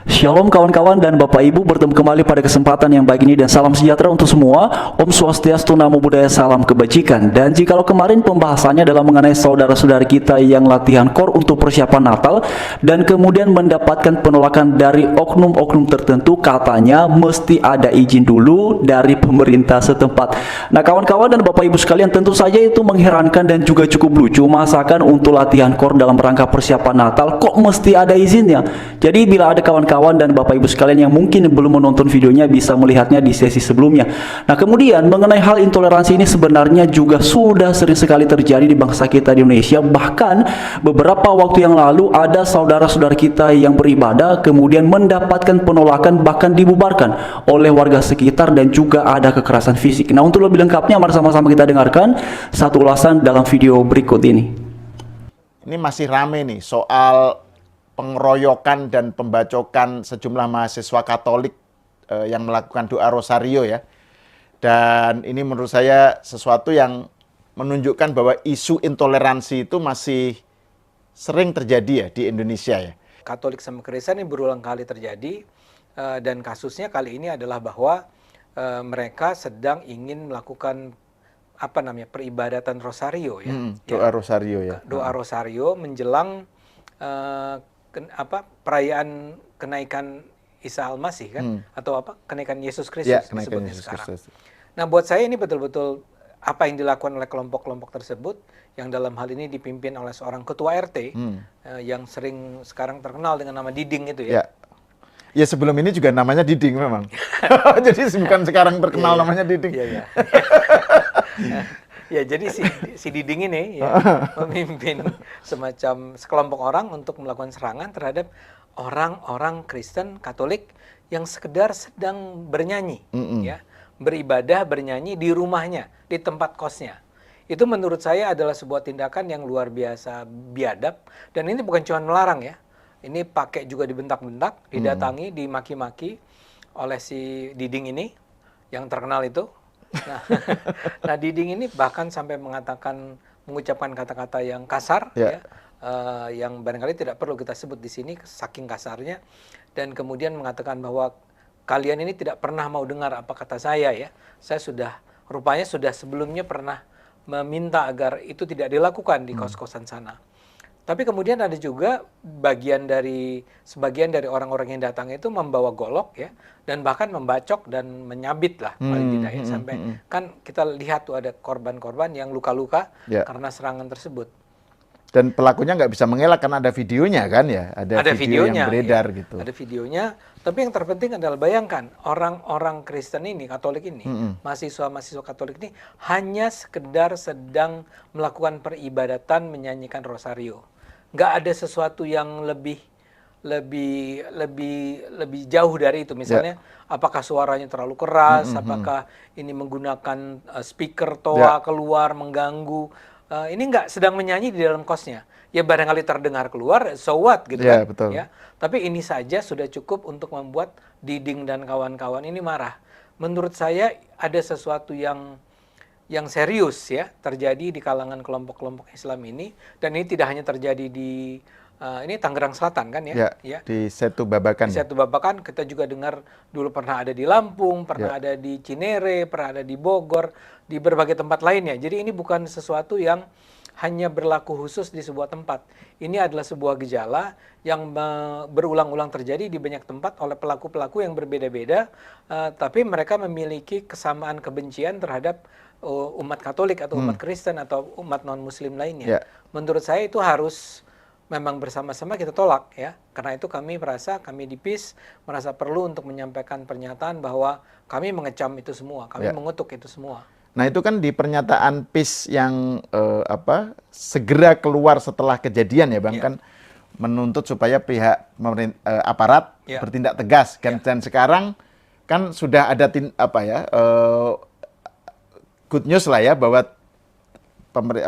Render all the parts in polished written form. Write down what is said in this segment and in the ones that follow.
Shalom kawan-kawan dan Bapak Ibu, bertemu kembali pada kesempatan yang baik ini dan salam sejahtera untuk semua. Om Swastiastu, Namo Buddhaya, salam kebajikan. Dan jikalau kemarin pembahasannya adalah mengenai saudara-saudara kita yang latihan core untuk persiapan Natal dan kemudian mendapatkan penolakan dari oknum-oknum tertentu, katanya mesti ada izin dulu dari pemerintah setempat. Nah kawan-kawan dan Bapak Ibu sekalian, tentu saja itu mengherankan dan juga cukup lucu. Masakan untuk latihan core dalam rangka persiapan Natal kok mesti ada izinnya? Jadi bila ada kawan-kawan dan Bapak Ibu sekalian yang mungkin belum menonton videonya, bisa melihatnya di sesi sebelumnya. Nah kemudian mengenai hal intoleransi ini sebenarnya juga sudah sering sekali terjadi di bangsa kita di Indonesia. Bahkan beberapa waktu yang lalu ada saudara-saudara kita yang beribadah kemudian mendapatkan penolakan, bahkan dibubarkan oleh warga sekitar, dan juga ada kekerasan fisik. Nah untuk lebih lengkapnya mari sama-sama kita dengarkan satu ulasan dalam video berikut ini. Ini masih rame nih soal pengeroyokan dan pembacokan sejumlah mahasiswa Katolik yang melakukan doa rosario ya. Dan ini menurut saya sesuatu yang menunjukkan bahwa isu intoleransi itu masih sering terjadi ya di Indonesia ya. Katolik sama Kristen ini berulang kali terjadi, dan kasusnya kali ini adalah bahwa mereka sedang ingin melakukan peribadatan rosario ya. Doa rosario ya. Doa rosario menjelang perayaan kenaikan Isa Al-Masih kan, atau kenaikan Yesus Kristus Ya, kenaikan Yesus sekarang. Kristus. Nah buat saya ini betul-betul apa yang dilakukan oleh kelompok-kelompok tersebut, yang dalam hal ini dipimpin oleh seorang ketua RT yang sering sekarang terkenal dengan nama Diding itu ya. Ya sebelum ini juga namanya Diding memang. Jadi bukan sekarang terkenal namanya Diding. Ya jadi si Diding ini ya, memimpin semacam sekelompok orang untuk melakukan serangan terhadap orang-orang Kristen Katolik yang sekedar sedang bernyanyi, ya, beribadah, bernyanyi di rumahnya, di tempat kosnya. Itu menurut saya adalah sebuah tindakan yang luar biasa biadab, dan ini bukan cuma melarang ya, ini pakai juga dibentak-bentak, didatangi, dimaki-maki oleh si Diding ini yang terkenal itu. Nah, Diding ini bahkan sampai mengucapkan kata-kata yang kasar, ya, yang barangkali tidak perlu kita sebut di sini saking kasarnya, dan kemudian mengatakan bahwa kalian ini tidak pernah mau dengar apa kata saya ya. Saya rupanya sudah sebelumnya pernah meminta agar itu tidak dilakukan di kos-kosan sana. Tapi kemudian ada juga sebagian dari orang-orang yang datang itu membawa golok ya, dan bahkan membacok dan menyabit lah paling tidak ya, sampai kan kita lihat tuh ada korban-korban yang luka-luka karena serangan tersebut. Dan pelakunya nggak bisa mengelak karena ada videonya kan ya, ada video yang beredar ya, gitu. Ada videonya, tapi yang terpenting adalah bayangkan orang-orang Kristen ini, Katolik ini, mahasiswa-mahasiswa Katolik ini hanya sekedar sedang melakukan peribadatan, menyanyikan rosario. Nggak ada sesuatu yang lebih jauh dari itu. Misalnya, apakah suaranya terlalu keras, apakah ini menggunakan speaker toa keluar mengganggu. Ini nggak sedang menyanyi di dalam kosnya. Ya barangkali terdengar keluar, so what gitu kan. Betul. Ya. Tapi ini saja sudah cukup untuk membuat Diding dan kawan-kawan ini marah. Menurut saya ada sesuatu yang serius ya terjadi di kalangan kelompok-kelompok Islam ini, dan ini tidak hanya terjadi di ini Tangerang Selatan kan ya, di Setu Babakan. Di Setu Babakan, kita juga dengar dulu pernah ada di Lampung, pernah ada di Cinere, pernah ada di Bogor, di berbagai tempat lainnya. Jadi ini bukan sesuatu yang hanya berlaku khusus di sebuah tempat. Ini adalah sebuah gejala yang berulang-ulang terjadi di banyak tempat oleh pelaku-pelaku yang berbeda-beda, tapi mereka memiliki kesamaan kebencian terhadap umat Katolik atau umat Kristen atau umat non-Muslim lainnya. Menurut saya itu harus memang bersama-sama kita tolak ya. Karena itu kami di PIS merasa perlu untuk menyampaikan pernyataan bahwa kami mengecam itu semua, kami mengutuk itu semua. Nah itu kan di pernyataan PIS yang segera keluar setelah kejadian ya Bang, kan menuntut supaya pihak aparat bertindak tegas dan sekarang kan sudah ada good news lah ya, bahwa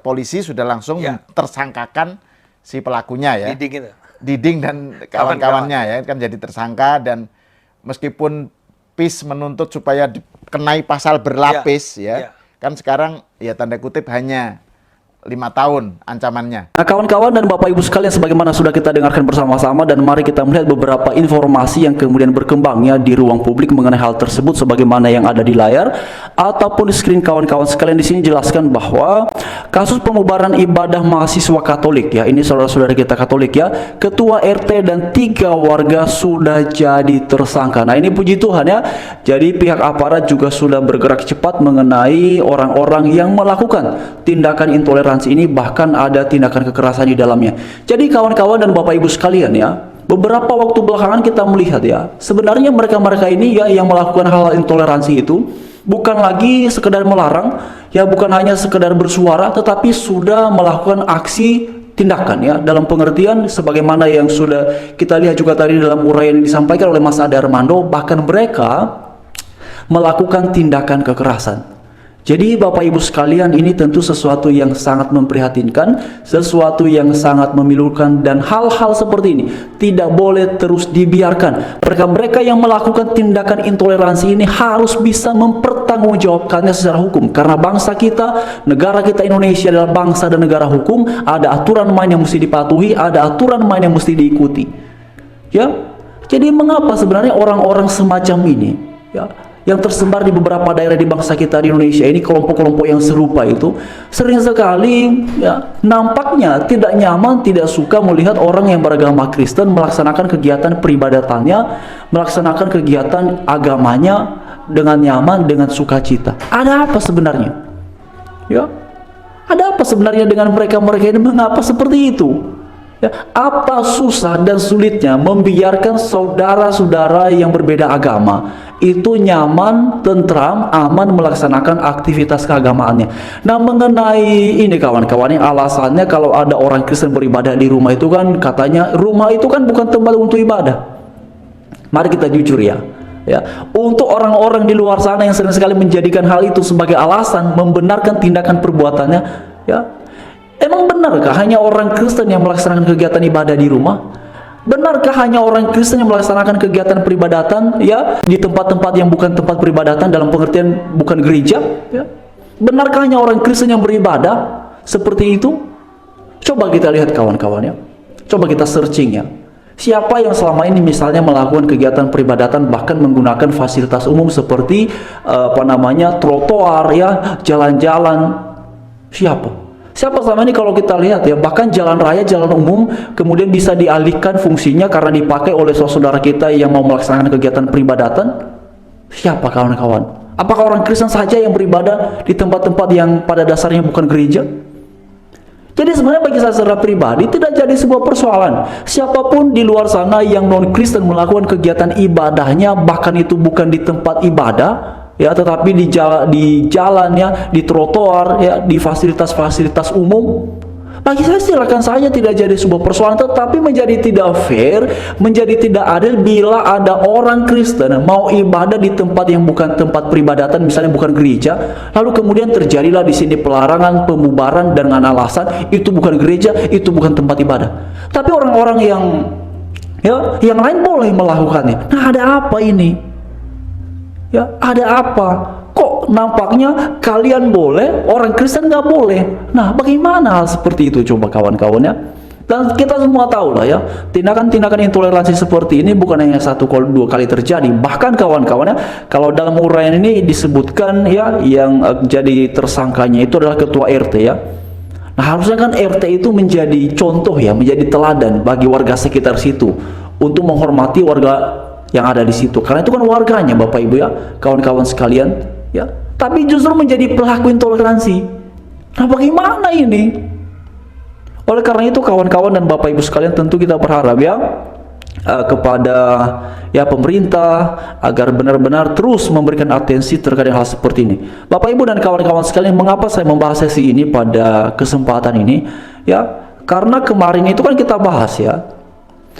polisi sudah langsung tersangkakan si pelakunya ya. Diding dan kawan-kawannya ya kan jadi tersangka, dan meskipun PIS menuntut supaya dikenai pasal berlapis kan sekarang ya tanda kutip hanya 5 tahun ancamannya. Nah, kawan-kawan dan Bapak Ibu sekalian, sebagaimana sudah kita dengarkan bersama-sama, dan mari kita melihat beberapa informasi yang kemudian berkembangnya di ruang publik mengenai hal tersebut sebagaimana yang ada di layar ataupun di screen kawan-kawan sekalian. Di sini jelaskan bahwa kasus pembubaran ibadah mahasiswa Katolik, ya, ini saudara-saudara kita Katolik, ya, ketua RT dan 3 warga sudah jadi tersangka. Nah, ini puji Tuhan, ya. Jadi pihak aparat juga sudah bergerak cepat mengenai orang-orang yang melakukan tindakan intoleransi ini, bahkan ada tindakan kekerasan di dalamnya. Jadi kawan-kawan dan Bapak Ibu sekalian, ya, beberapa waktu belakangan kita melihat, ya, sebenarnya mereka-mereka ini, ya, yang melakukan hal intoleransi itu bukan lagi sekedar melarang, ya, bukan hanya sekedar bersuara, tetapi sudah melakukan aksi tindakan, ya, dalam pengertian sebagaimana yang sudah kita lihat juga tadi dalam uraian yang disampaikan oleh Mas Ade Armando, bahkan mereka melakukan tindakan kekerasan. Jadi Bapak Ibu sekalian, ini tentu sesuatu yang sangat memprihatinkan, sesuatu yang sangat memilukan, dan hal-hal seperti ini tidak boleh terus dibiarkan. Mereka-mereka yang melakukan tindakan intoleransi ini harus bisa mempertanggungjawabkannya secara hukum, karena bangsa kita, negara kita Indonesia adalah bangsa dan negara hukum. Ada aturan main yang mesti dipatuhi, ada aturan main yang mesti diikuti, ya. Jadi mengapa sebenarnya orang-orang semacam ini, ya, yang tersebar di beberapa daerah di bangsa kita di Indonesia ini, kelompok-kelompok yang serupa itu sering sekali, ya, nampaknya tidak nyaman, tidak suka melihat orang yang beragama Kristen melaksanakan kegiatan peribadatannya, melaksanakan kegiatan agamanya dengan nyaman, dengan sukacita. Ada apa sebenarnya? Ya, ada apa sebenarnya dengan mereka-mereka ini? Mengapa seperti itu? Ya, apa susah dan sulitnya membiarkan saudara-saudara yang berbeda agama itu nyaman, tentram, aman melaksanakan aktivitas keagamaannya? Nah, mengenai ini kawan-kawan, yang alasannya kalau ada orang Kristen beribadah di rumah itu kan katanya rumah itu kan bukan tempat untuk ibadah. Mari kita jujur, ya. Ya, untuk orang-orang di luar sana yang sering sekali menjadikan hal itu sebagai alasan membenarkan tindakan perbuatannya, ya, emang benarkah hanya orang Kristen yang melaksanakan kegiatan ibadah di rumah? Benarkah hanya orang Kristen yang melaksanakan kegiatan peribadatan, ya, di tempat-tempat yang bukan tempat peribadatan, dalam pengertian bukan gereja, ya? Benarkah hanya orang Kristen yang beribadah seperti itu? Coba kita lihat kawan-kawan, ya. Coba kita searching, ya. Siapa yang selama ini misalnya melakukan kegiatan peribadatan bahkan menggunakan fasilitas umum seperti trotoar, ya, jalan-jalan? Siapa? Siapa selama ini kalau kita lihat, ya, bahkan jalan raya, jalan umum kemudian bisa dialihkan fungsinya karena dipakai oleh saudara kita yang mau melaksanakan kegiatan peribadatan? Siapa kawan-kawan? Apakah orang Kristen saja yang beribadah di tempat-tempat yang pada dasarnya bukan gereja? Jadi sebenarnya bagi saya secara pribadi tidak jadi sebuah persoalan. Siapapun di luar sana yang non-Kristen melakukan kegiatan ibadahnya, bahkan itu bukan di tempat ibadah, ya, tetapi di jalan, ya, di trotoar, ya, di fasilitas-fasilitas umum, bagi saya silakan saja, tidak jadi sebuah persoalan. Tetapi menjadi tidak fair, menjadi tidak adil bila ada orang Kristen mau ibadah di tempat yang bukan tempat peribadatan, misalnya bukan gereja, lalu kemudian terjadilah di sini pelarangan, pembubaran dengan alasan itu bukan gereja, itu bukan tempat ibadah. Tapi orang-orang yang lain boleh melakukannya. Nah, ada apa ini? Ya, ada apa? Kok nampaknya kalian boleh, orang Kristen nggak boleh? Nah, bagaimana hal seperti itu coba kawan-kawan, ya? Dan kita semua tahu lah, ya, tindakan-tindakan intoleransi seperti ini bukan hanya 1-2 kali terjadi. Bahkan kawan-kawan, ya, kalau dalam uraian ini disebutkan, ya, yang jadi tersangkanya itu adalah ketua RT, ya. Nah, harusnya kan RT itu menjadi contoh, ya, menjadi teladan bagi warga sekitar situ untuk menghormati warga yang ada di situ, karena itu kan warganya, Bapak Ibu, ya, kawan-kawan sekalian, ya. Tapi justru menjadi pelaku intoleransi. Nah, bagaimana ini? Oleh karena itu kawan-kawan dan Bapak Ibu sekalian, tentu kita berharap, ya, kepada, ya, pemerintah agar benar-benar terus memberikan atensi terkait hal seperti ini. Bapak Ibu dan kawan-kawan sekalian, mengapa saya membahas sesi ini pada kesempatan ini? Ya, karena kemarin itu kan kita bahas, ya,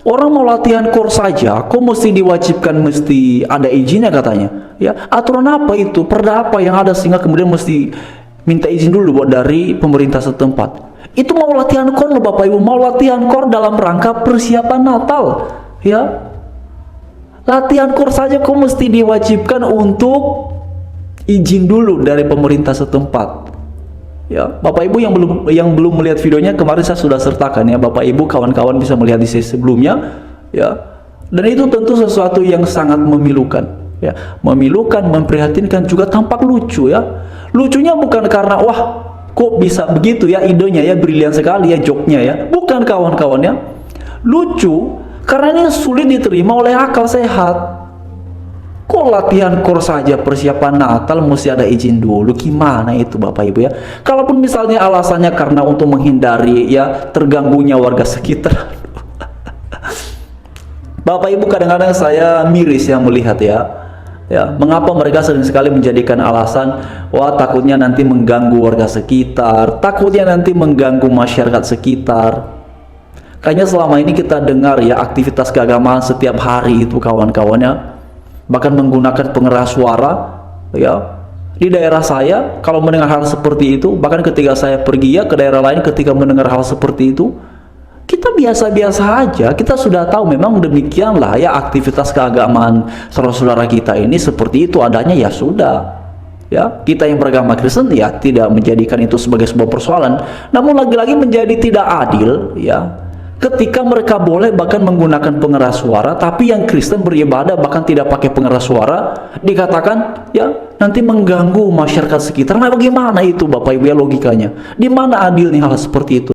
orang mau latihan kor saja, kok mesti diwajibkan, mesti ada izinnya katanya, ya. Aturan apa itu? Perda apa yang ada sehingga kemudian mesti minta izin dulu buat dari pemerintah setempat? Itu mau latihan kor loh Bapak Ibu, mau latihan kor dalam rangka persiapan Natal, ya. Latihan kor saja kok mesti diwajibkan untuk izin dulu dari pemerintah setempat. Ya, Bapak Ibu yang belum melihat videonya kemarin saya sudah sertakan ya, Bapak Ibu kawan-kawan bisa melihat di sesi sebelumnya ya. Dan itu tentu sesuatu yang sangat memilukan ya, memilukan, memprihatinkan, juga tampak lucu ya. Lucunya bukan karena wah kok bisa begitu ya idenya ya, brilian sekali ya joknya ya, bukan kawan-kawan ya. Lucu karena ini sulit diterima oleh akal sehat. Kok latihan kor saja persiapan Natal mesti ada izin dulu? Gimana itu Bapak Ibu ya? Kalaupun misalnya alasannya karena untuk menghindari ya terganggunya warga sekitar. Bapak Ibu kadang-kadang saya miris ya melihat ya. Ya, mengapa mereka sering sekali menjadikan alasan wah takutnya nanti mengganggu warga sekitar, takutnya nanti mengganggu masyarakat sekitar. Kayaknya selama ini kita dengar ya aktivitas keagamaan setiap hari itu kawan-kawannya, bahkan menggunakan pengeras suara ya. Di daerah saya kalau mendengar hal seperti itu, bahkan ketika saya pergi ya ke daerah lain ketika mendengar hal seperti itu, kita biasa-biasa aja. Kita sudah tahu memang demikianlah ya aktivitas keagamaan saudara-saudara kita ini seperti itu adanya, ya sudah ya. Kita yang beragama Kristen ya tidak menjadikan itu sebagai sebuah persoalan. Namun lagi-lagi menjadi tidak adil ya ketika mereka boleh bahkan menggunakan pengeras suara, tapi yang Kristen beribadah bahkan tidak pakai pengeras suara, dikatakan ya nanti mengganggu masyarakat sekitar. Nah bagaimana itu Bapak Ibu ya logikanya? Di mana adilnya hal seperti itu?